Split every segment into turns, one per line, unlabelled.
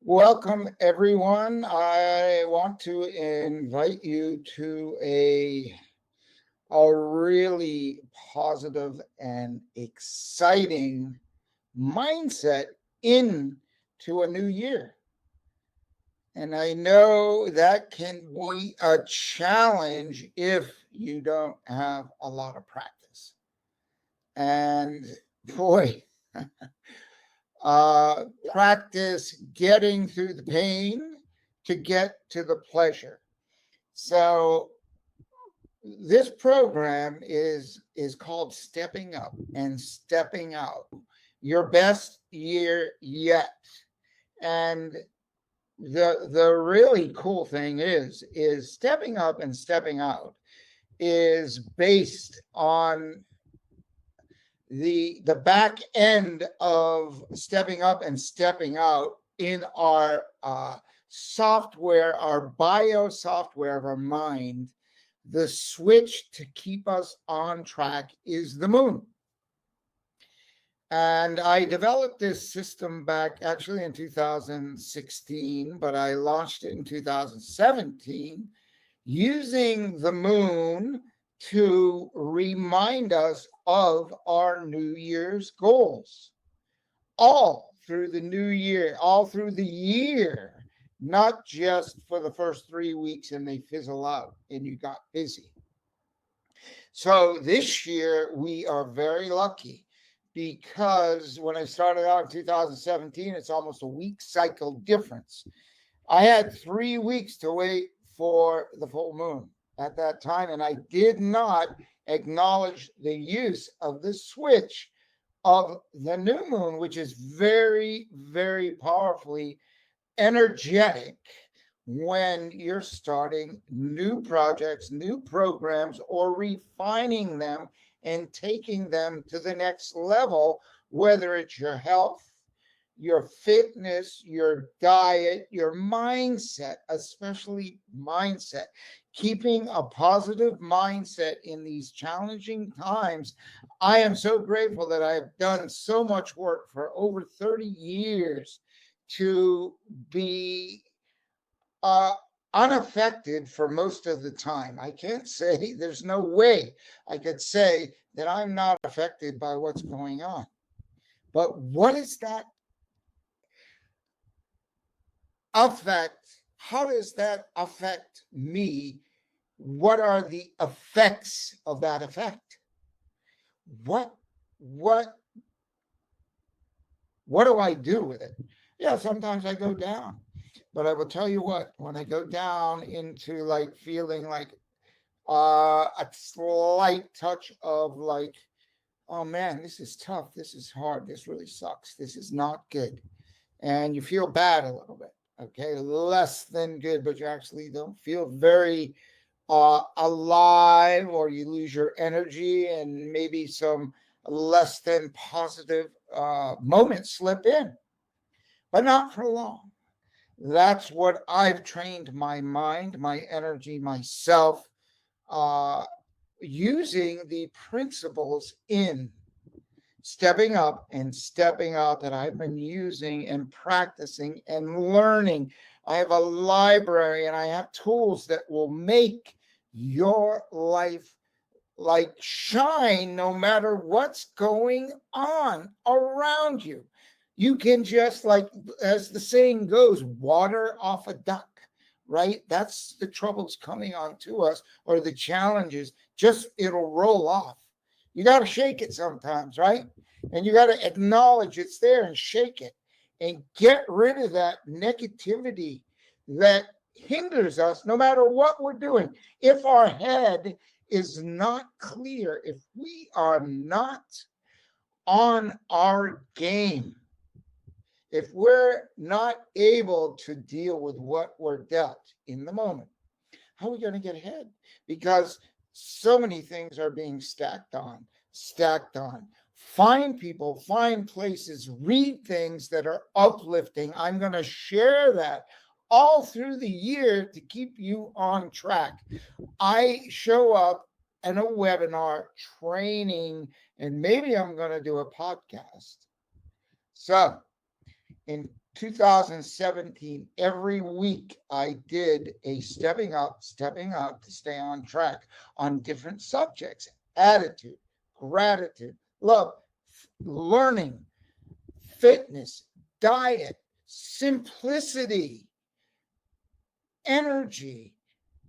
Welcome, everyone. I want to invite you to a really positive and exciting mindset into a new year. And I know that can be a challenge if you don't have a lot of practice. And boy, uh, practice getting through the pain to get to the pleasure. So this program is called Stepping Up and Stepping Out. Your best year yet. And the really cool thing is stepping up and stepping out is based on the back end of stepping up and stepping out in our software, our bio software of our mind. The switch to keep us on track is the moon. And I developed this system back actually in 2016, but I launched it in 2017 using the moon to remind us of our New Year's goals. All through the new year, all through the year, not just for the first 3 weeks and they fizzle out and you got busy. So this year we are very lucky because when I started out in 2017, it's almost a week cycle difference. I had 3 weeks to wait for the full moon at that time, and I did not acknowledge the use of the switch of the new moon, which is very, very powerfully energetic when you're starting new projects, new programs, or refining them and taking them to the next level, whether it's your health, your fitness, your diet, your mindset, especially mindset. Keeping a positive mindset in these challenging times. I am so grateful that I've done so much work for over 30 years to be uh, unaffected for most of the time. I can't say there's no way I could say that I'm not affected by what's going on. But what is that affect? How does that affect me? What are the effects of that effect? What what what do I do with it? Yeah, sometimes I go down. But I will tell you what, when I go down into like feeling like a slight touch of like, oh man, this is tough, this is hard, this really sucks, this is not good. And you feel bad a little bit, okay? Less than good, but you actually don't feel very alive, or you lose your energy, and maybe some less than positive moments slip in, but not for long. That's what I've trained my mind, my energy, myself, uh, using the principles in stepping up and stepping out that I've been using and practicing and learning. I have a library and I have tools that will make your life like shine no matter what's going on around you. You can just, like, as the saying goes, water off a duck, right? That's the troubles coming onto us, or the challenges. Just it'll roll off. You got to shake it sometimes, right? And you got to acknowledge it's there and shake it and get rid of that negativity that hinders us no matter what we're doing. If our head is not clear, if we are not on our game, if we're not able to deal with what we're dealt in the moment, how are we going to get ahead? Because so many things are being stacked on, stacked on. Find people, find places, read things that are uplifting. I'm going to share that all through the year to keep you on track. I show up in a webinar training, and maybe I'm going to do a podcast. So, in 2017, every week I did a stepping up to stay on track on different subjects: attitude, gratitude, love, learning, fitness, diet, simplicity, energy,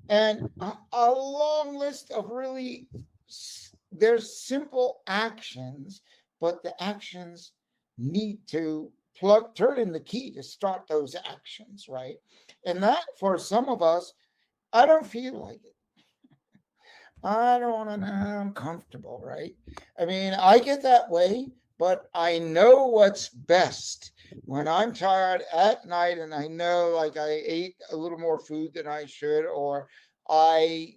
and a long list of really, there's simple actions, but the actions need to turn in the key to start those actions, right? And that, for some of us, I don't feel like it. I don't want to know, I'm comfortable, right? I mean, I get that way, but I know what's best. When I'm tired at night and I know like I ate a little more food than I should, or I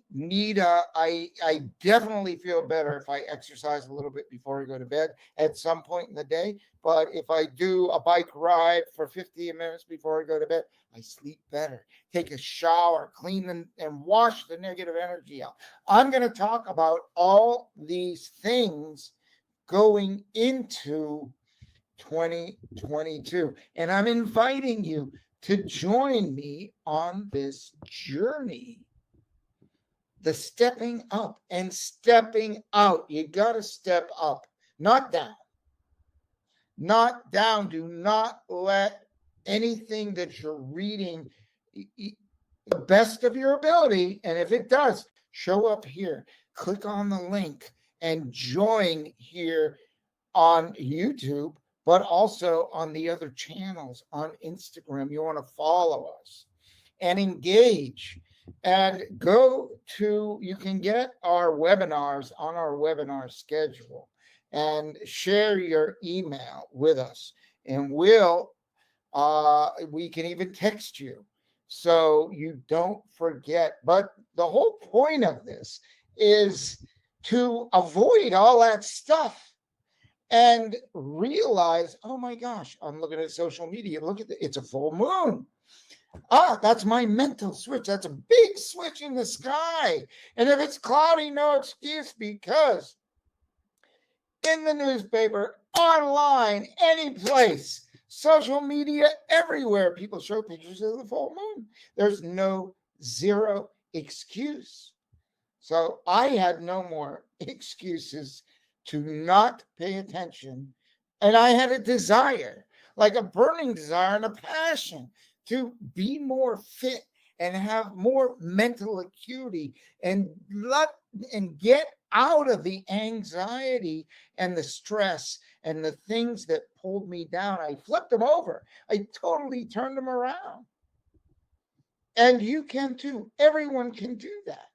definitely feel better if I exercise a little bit before I go to bed at some point in the day. But if I do a bike ride for 15 minutes before I go to bed, I sleep better. Take a shower, clean and wash the negative energy out. I'm going to talk about all these things going into 2022. And I'm inviting you to join me on this journey. The stepping up and stepping out. You got to step up, not down. Not down. Do not let anything that you're reading, the best of your ability. And if it does, show up here, click on the link and join here on YouTube, but also on the other channels on Instagram. You want to follow us and engage and you can get our webinars on our webinar schedule and share your email with us, and we can even text you so you don't forget. But the whole point of this is to avoid all that stuff and realize, oh my gosh, I'm looking at social media. Look at it's a full moon. That's my mental switch. That's a big switch in the sky. And if it's cloudy, no excuse, because in the newspaper, online, any place, social media, everywhere, people show pictures of the full moon. There's zero excuse. So I had no more excuses to not pay attention. And I had a desire, like a burning desire and a passion to be more fit and have more mental acuity and get out of the anxiety and the stress and the things that pulled me down. I flipped them over. I totally turned them around. And you can too. Everyone can do that.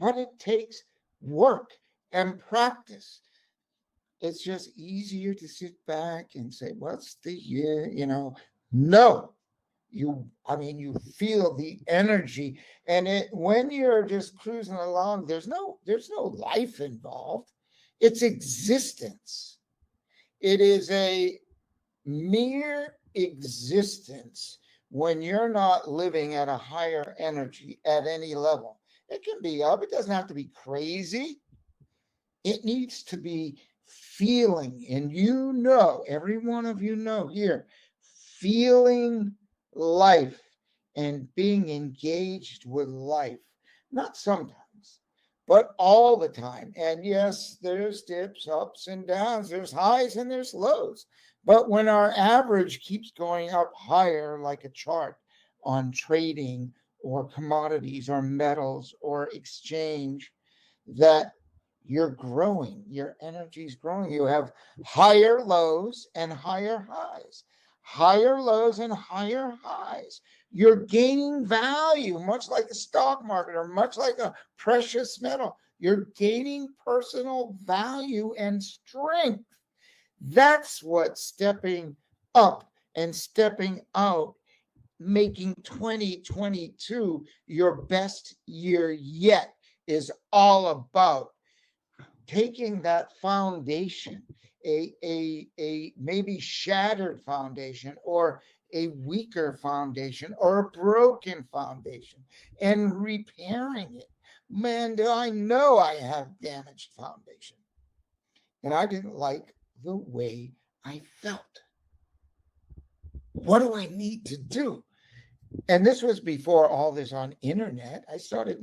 But it takes work and practice. It's just easier to sit back and say, what's the year? No. You feel the energy. And when you're just cruising along, there's no life involved. It's existence. It is a mere existence when you're not living at a higher energy at any level. It can be up, it doesn't have to be crazy. It needs to be feeling, and every one of you know here, feeling life and being engaged with life. Not sometimes, but all the time. And yes, there's dips, ups and downs, there's highs and there's lows. But when our average keeps going up higher, like a chart on trading or commodities or metals or exchange, that you're growing, your energy's growing. You have higher lows and higher highs, higher lows and higher highs. You're gaining value, much like the stock market or much like a precious metal. You're gaining personal value and strength. That's what stepping up and stepping out, making 2022 your best year yet, is all about. Taking that foundation, a maybe shattered foundation or a weaker foundation or a broken foundation, and repairing it. Man, do I know I have damaged foundation. And I didn't like the way I felt. what do I need to do? And this was before all this on internet. I started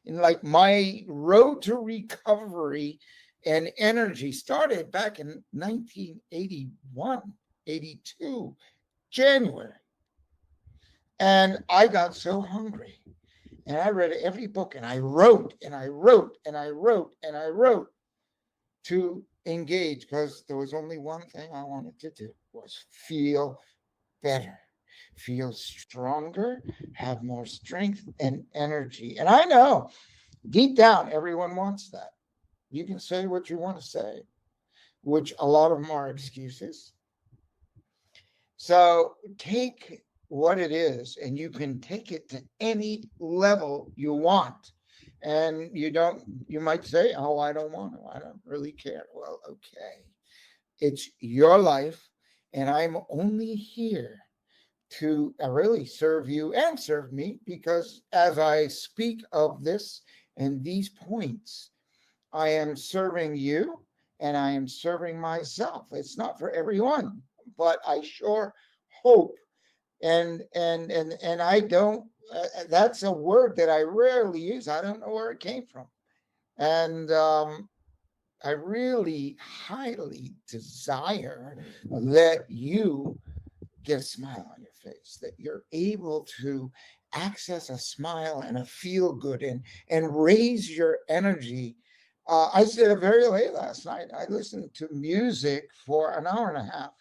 in like my road to recovery and energy started back in 1981, 82, January. And I got so hungry. And I read every book and I wrote and I wrote and I wrote and I wrote to engage because there was only one thing I wanted to do was feel better, feel stronger, have more strength and energy. And I know deep down everyone wants that. You can say what you want to say, which a lot of them are excuses. So take what it is and you can take it to any level you want. And you might say, oh, I don't want to. I don't really care. Well, okay. It's your life. And I'm only here to really serve you and serve me because as I speak of this and these points, I am serving you and I am serving myself. It's not for everyone, but I sure hope and I don't. That's a word that I rarely use. I don't know where it came from, and I really highly desire that you get a smile on your face, that you're able to access a smile and a feel good and raise your energy. I stayed up very late last night. I listened to music for an hour and a half.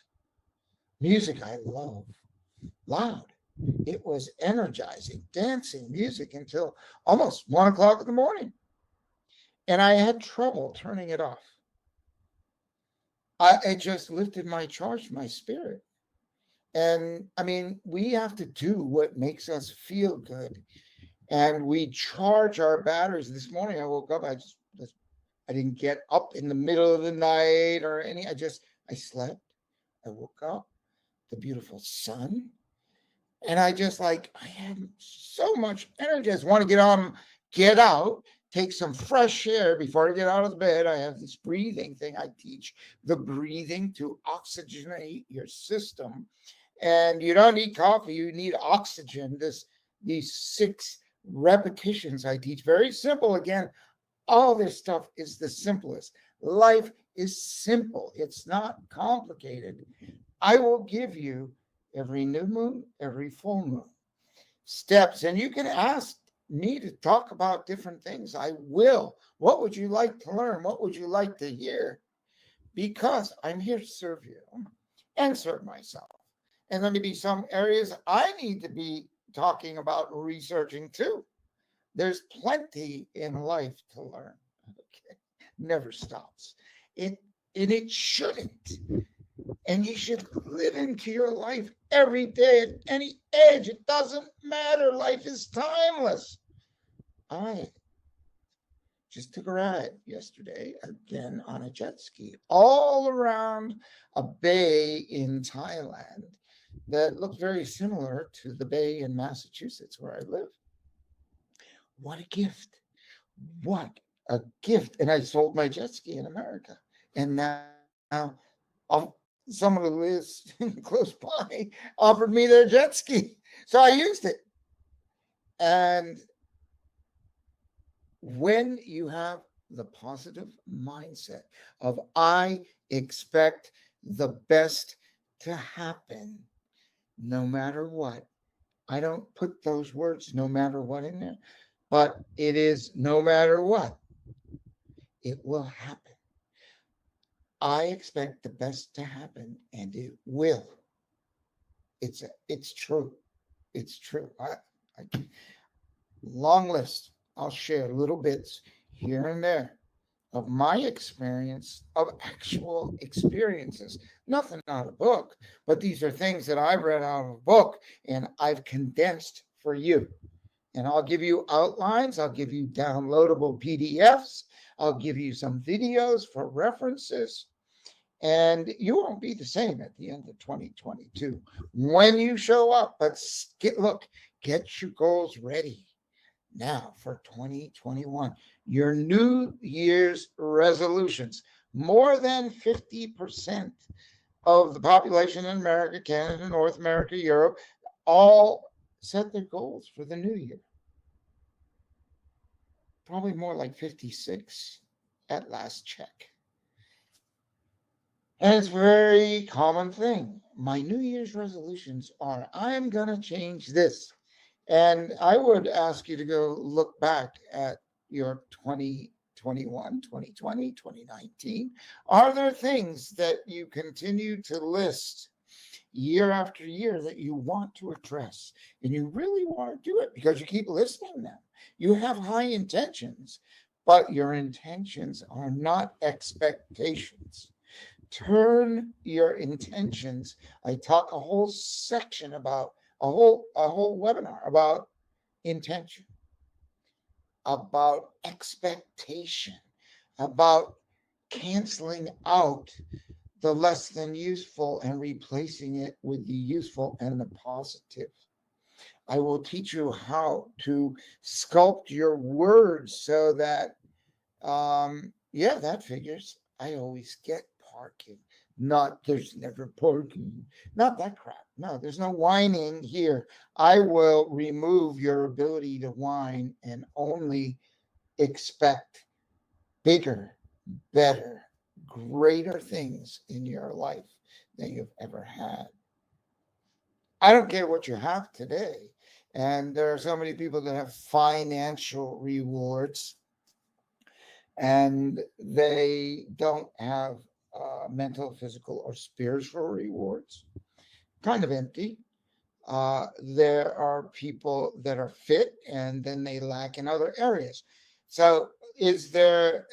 Music I love, loud. It was energizing, dancing music until almost 1 o'clock in the morning. And I had trouble turning it off. It just lifted my charge, my spirit. And I mean, we have to do what makes us feel good. And we charge our batteries. This morning I woke up, I didn't get up in the middle of the night or I slept. I woke up, the beautiful sun. And I had so much energy. I just want to get out, take some fresh air before I get out of the bed. I have this breathing thing I teach, the breathing to oxygenate your system. And you don't need coffee, you need oxygen. These 6 repetitions I teach, very simple. Again, all this stuff is the simplest. Life is simple, it's not complicated. I will give you every new moon, every full moon steps, and you can ask me to talk about different things. I will. What would you like to learn? What would you like to hear? Because I'm here to serve you and serve myself. And there may be some areas I need to be talking about researching too. There's plenty in life to learn. Okay. Never stops. It and it shouldn't. And you should live into your life every day at any age. It doesn't matter. Life is timeless. I just took a ride yesterday again on a jet ski all around a bay in Thailand that looked very similar to the bay in Massachusetts where I live. What a gift. What a gift. And I sold my jet ski in America. And now someone who lives close by offered me their jet ski. So I used it. And when you have the positive mindset of I expect the best to happen no matter what. I don't put those words no matter what in there, but it is no matter what. It will happen. I expect the best to happen and it will. It's true. It's true. I long list. I'll share little bits here and there of my experience, of actual experiences. Nothing out of a book, but these are things that I've read out of a book and I've condensed for you. And I'll give you outlines, I'll give you downloadable PDFs, I'll give you some videos for references. And you won't be the same at the end of 2022 when you show up. But get your goals ready now for 2021. Your New Year's resolutions, more than 50% of the population in America, Canada, North America, Europe, all set their goals for the new year. Probably more like 56 at last check. And it's a very common thing. My New Year's resolutions are I'm going to change this. And I would ask you to go look back at your 2021, 2020, 2019. Are there things that you continue to list year after year that you want to address? And you really want to do it because you keep listing them. You have high intentions, but your intentions are not expectations. Turn your intentions. I taught a whole section about a whole webinar about intention, about expectation, about canceling out the less than useful and replacing it with the useful and the positive. I will teach you how to sculpt your words so that yeah, that figures. I always get parking. Not there's never parking. Not that crap. No, there's no whining here. I will remove your ability to whine and only expect bigger, better, greater things in your life than you've ever had. I don't care what you have today. And there are so many people that have financial rewards and they don't have mental, physical, or spiritual rewards. Kind of empty. There are people that are fit and then they lack in other areas. So is a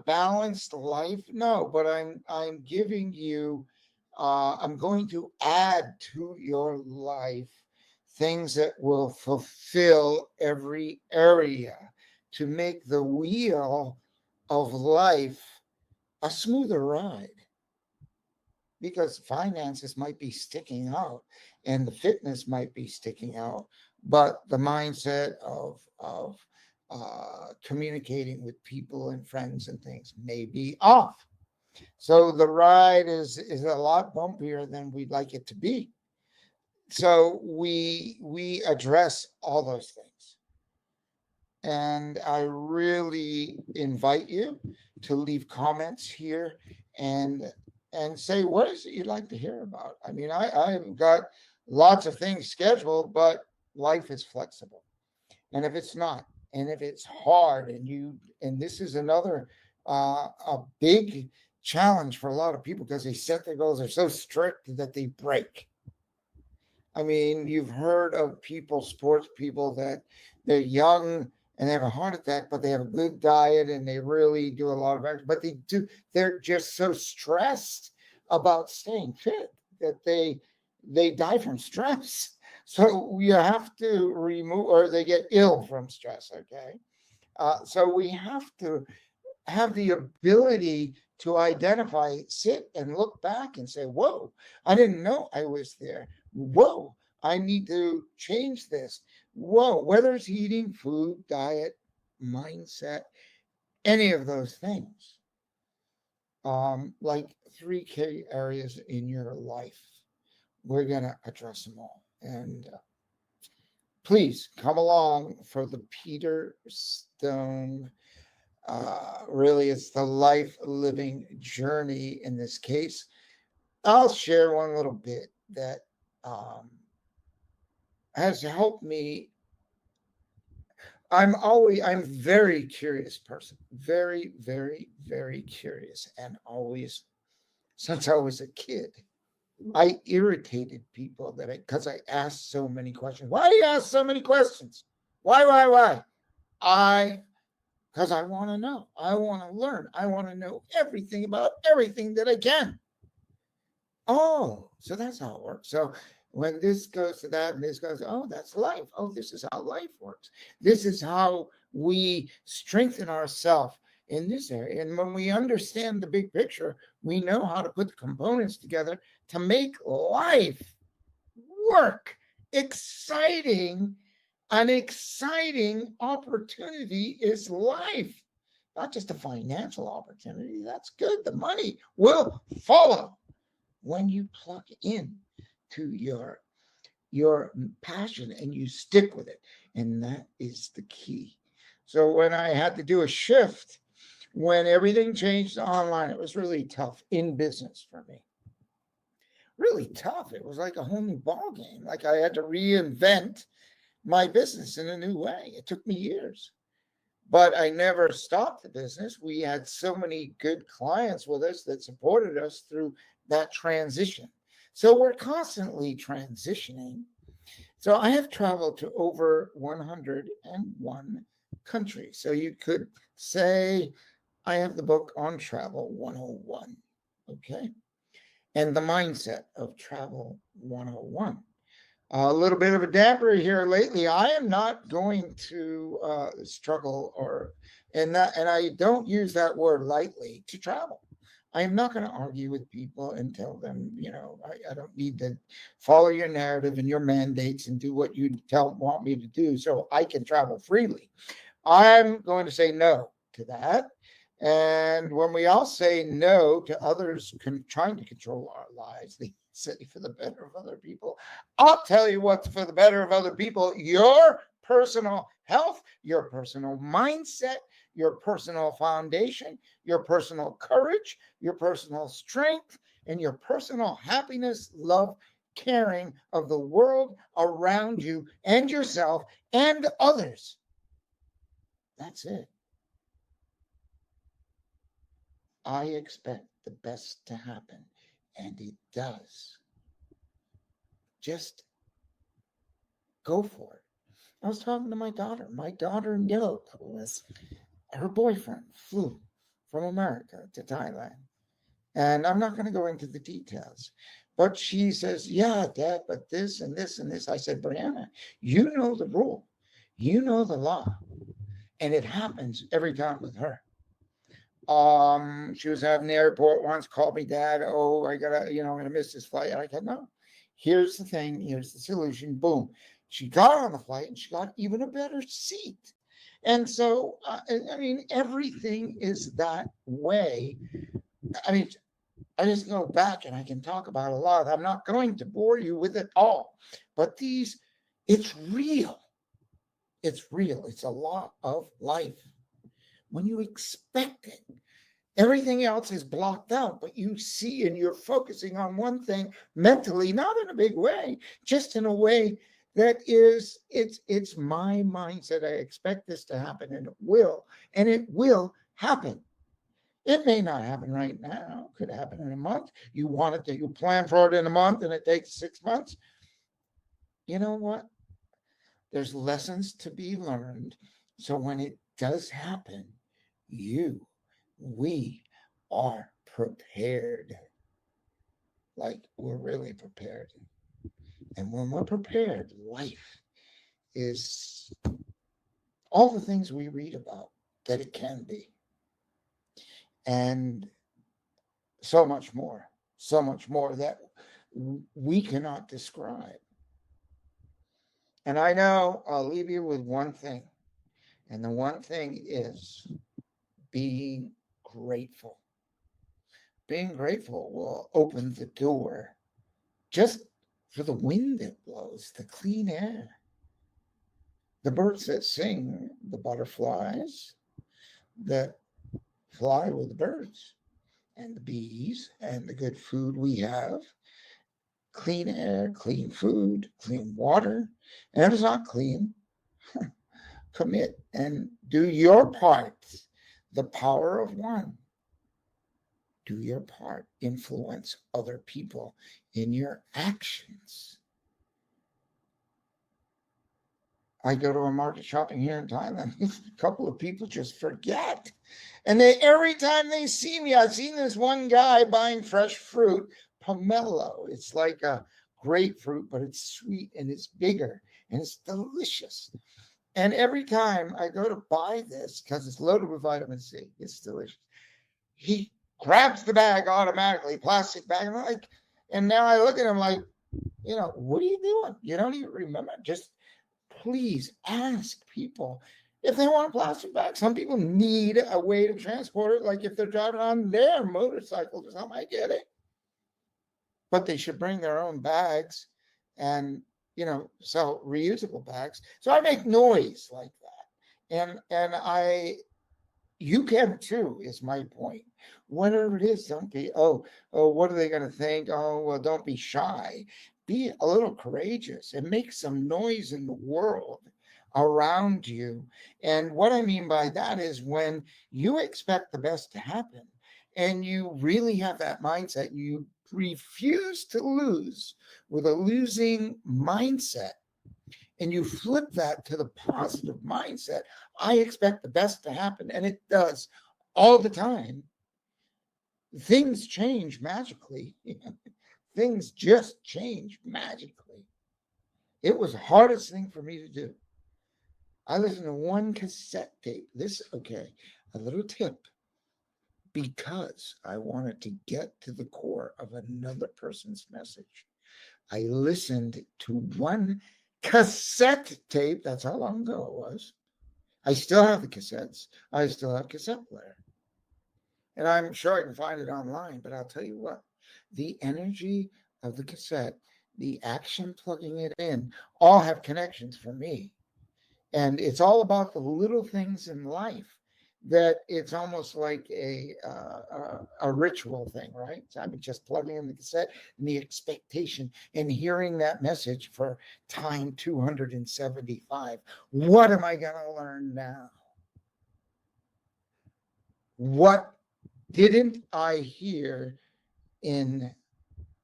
balanced life? No, but I'm giving you I'm going to add to your life things that will fulfill every area to make the wheel of life a smoother ride because finances might be sticking out and the fitness might be sticking out, but the mindset of communicating with people and friends and things may be off. So the ride is a lot bumpier than we'd like it to be. So we address all those things. And I really invite you to leave comments here and and say what is it you'd like to hear about. I mean, I've got lots of things scheduled, but life is flexible. And if it's not, and if it's hard, and this is another a big challenge for a lot of people because they set their goals, they're so strict that they break. I mean, you've heard of people, sports people, that they're young and they have a heart attack, but they have a good diet and they really do a lot of exercise. But they're just so stressed about staying fit that they die from stress. So you have to remove, or they get ill from stress. Okay, so we have to have the ability to identify, sit and look back and say, whoa, I didn't know I was there. Whoa, I need to change this. Whoa, whether it's eating, food, diet, mindset, any of those things, like three key areas in your life, we're going to address them all. And please come along for the Peter Stone. Really, it's the life living journey in this case. I'll share one little bit that has helped me. I'm a very curious person, very, very, very curious, and always since I was a kid. I irritated people because I asked so many questions. Why do you ask so many questions? Why? I because I want to know. I want to learn. I want to know everything about everything that I can. Oh, so that's how it works. So when this goes to that and this goes, oh, that's life. Oh, this is how life works. This is how we strengthen ourselves in this area. And when we understand the big picture, we know how to put the components together to make life work. Exciting. An exciting opportunity is life, not just a financial opportunity. That's good. The money will follow. when you plug in to your passion and you stick with it. And that is the key. So when I had to do a shift, when everything changed online, it was really tough in business for me. Really tough. It was like a whole new ball game. Like I had to reinvent my business in a new way. It took me years, but I never stopped the business. We had so many good clients with us that supported us through that transition. So we're constantly transitioning. So I have traveled to over 101 countries. So you could say I have the book on Travel 101. Okay. And the mindset of Travel 101. A little bit of a damper here lately. I am not going to struggle and I don't use that word lightly to travel. I am not going to argue with people and tell them, I don't need to follow your narrative and your mandates and do what you want me to do so I can travel freely. I'm going to say no to that. And when we all say no to others trying to control our lives, they say for the better of other people. I'll tell you what's for the better of other people: your personal health, your personal mindset, your personal foundation, your personal courage, your personal strength, and your personal happiness, love, caring of the world around you and yourself and others. That's it. I expect the best to happen, and it does. Just go for it. I was talking to my daughter. My daughter, Nilk, was her boyfriend flew from America to Thailand. And I'm not going to go into the details. But she says, yeah, Dad, but this and this and this. I said, Brianna, you know the rule. You know the law. And it happens every time with her. She was at an airport once, called me, Dad. Oh, I'm gonna miss this flight. And I said, no. Here's the thing. Here's the solution. Boom. She got on the flight and she got even a better seat. And so, everything is that way. I mean, I just go back and I can talk about a lot. I'm not going to bore you with it all, but it's real. It's real. It's a lot of life. When you expect it, everything else is blocked out, but you see and you're focusing on one thing mentally, not in a big way, just in a way that it's my mindset. I expect this to happen and it will happen. It may not happen right now. It could happen in a month. You plan for it in a month and it takes 6 months. You know what? There's lessons to be learned. So when it does happen, we are prepared. Like we're really prepared. And when we're prepared, life is all the things we read about that it can be. And so much more that we cannot describe. And I know I'll leave you with one thing. And the one thing is being grateful. Being grateful will open the door just for the wind that blows, the clean air, the birds that sing, the butterflies that fly with the birds, and the bees, and the good food we have. Clean air, clean food, clean water. And if it's not clean, commit and do your part. The power of one. Do your part. Influence other people in your actions. I go to a market shopping here in Thailand. A couple of people just forget. And every time they see me, I've seen this one guy buying fresh fruit, pomelo. It's like a grapefruit, but it's sweet and it's bigger and it's delicious. And every time I go to buy this, because it's loaded with vitamin C, it's delicious, he grabs the bag automatically, plastic bag. And now I look at him like, what are you doing? You don't even remember. Just please ask people if they want a plastic bag. Some people need a way to transport it, like if they're driving on their motorcycle or something. I get it. but they should bring their own bags and, sell reusable bags. So I make noise like that. And you can too, is my point. Whatever it is, don't be, what are they going to think? Oh, well, don't be shy. Be a little courageous and make some noise in the world around you. And what I mean by that is when you expect the best to happen and you really have that mindset, you refuse to lose with a losing mindset, and you flip that to the positive mindset, I expect the best to happen, and it does all the time. Things change magically. Things just change magically. It was the hardest thing for me to do. I listened to one cassette tape. A little tip, because I wanted to get to the core of another person's message. I listened to one cassette tape. That's how long ago it was. I still have the cassettes. I still have cassette player. And I'm sure I can find it online, but I'll tell you what, the energy of the cassette, the action plugging it in, all have connections for me. And it's all about the little things in life that it's almost like a ritual thing, right? So I'm just plugging in the cassette and the expectation and hearing that message for time 275. What am I going to learn now? What didn't I hear in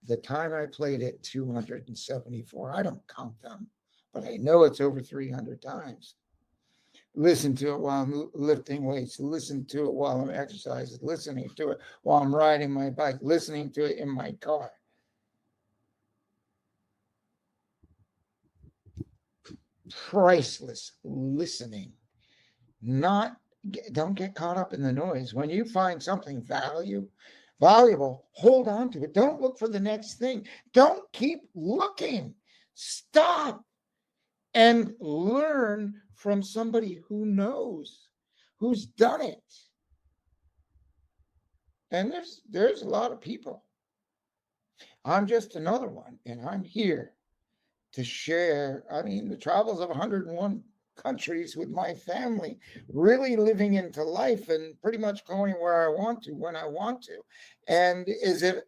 the time I played it 274? I don't count them, but I know it's over 300 times. Listen to it while I'm lifting weights, listen to it while I'm exercising, listening to it while I'm riding my bike, listening to it in my car. Priceless listening. Don't get caught up in the noise. When you find something valuable, hold on to it. Don't look for the next thing. Don't keep looking. Stop and learn from somebody who knows, who's done it. And there's a lot of people. I'm just another one, and I'm here to share, the travels of 101 countries with my family, really living into life and pretty much going where I want to, when I want to. And is it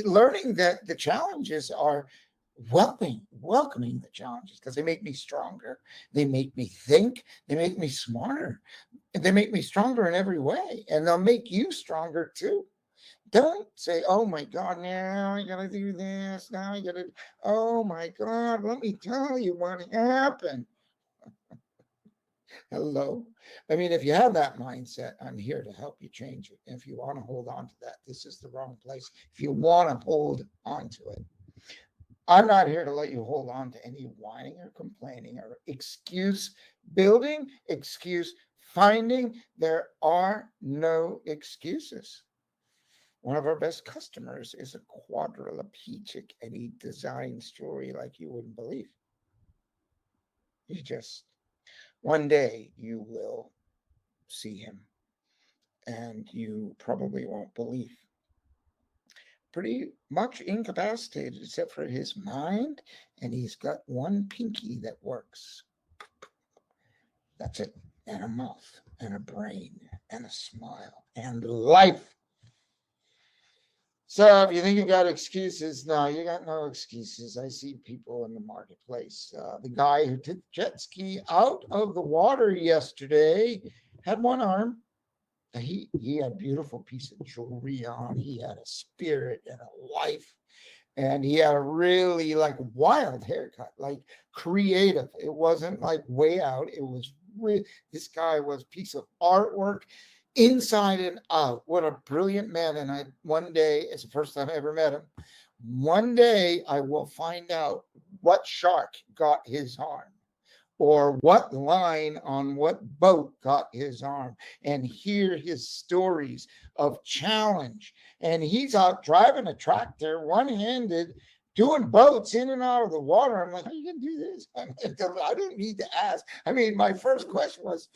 learning that the challenges are welcoming the challenges, because they make me stronger. They make me think. They make me smarter. They make me stronger in every way, and they'll make you stronger too. Don't say, oh my God, now I got to do this. Now I got to, oh my God, let me tell you what happened. Hello. If you have that mindset, I'm here to help you change it. If you want to hold on to that, this is the wrong place. If you want to hold on to it, I'm not here to let you hold on to any whining or complaining or excuse building, excuse finding. There are no excuses. One of our best customers is a quadriplegic, and he designed jewelry like you wouldn't believe. One day you will see him, and you probably won't believe. Pretty much incapacitated except for his mind, and he's got one pinky that works. That's it. And a mouth, and a brain, and a smile, and life. So if you think you got excuses, no, you got no excuses. I see people in the marketplace. The guy who took jet ski out of the water yesterday had one arm. He had a beautiful piece of jewelry on. He had a spirit and a life. And he had a really wild haircut, like creative. It wasn't like way out. It was this guy was a piece of artwork inside and out. What a brilliant man. And one day, it's the first time I ever met him. One day I will find out what shark got his arm, or what line on what boat got his arm, and hear his stories of challenge. And he's out driving a tractor, one-handed, doing boats in and out of the water. I'm like, how are you going to do this? I don't need to ask. My first question was,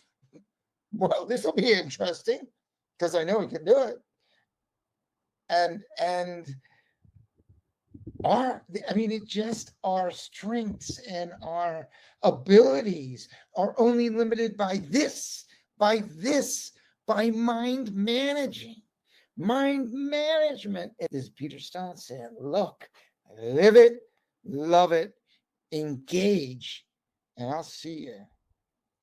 well, this will be interesting, because I know he can do it. And it just our strengths and our abilities are only limited by this, by mind managing. Mind management, as Peter Stone said, look, live it, love it, engage, and I'll see you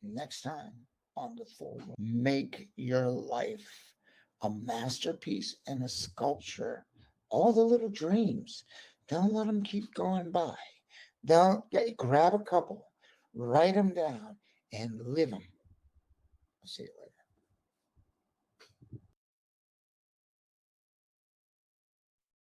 next time on the full. Make your life a masterpiece and a sculpture. All the little dreams, don't let them keep going by. Don't grab a couple, write them down, and live them. I'll see you later.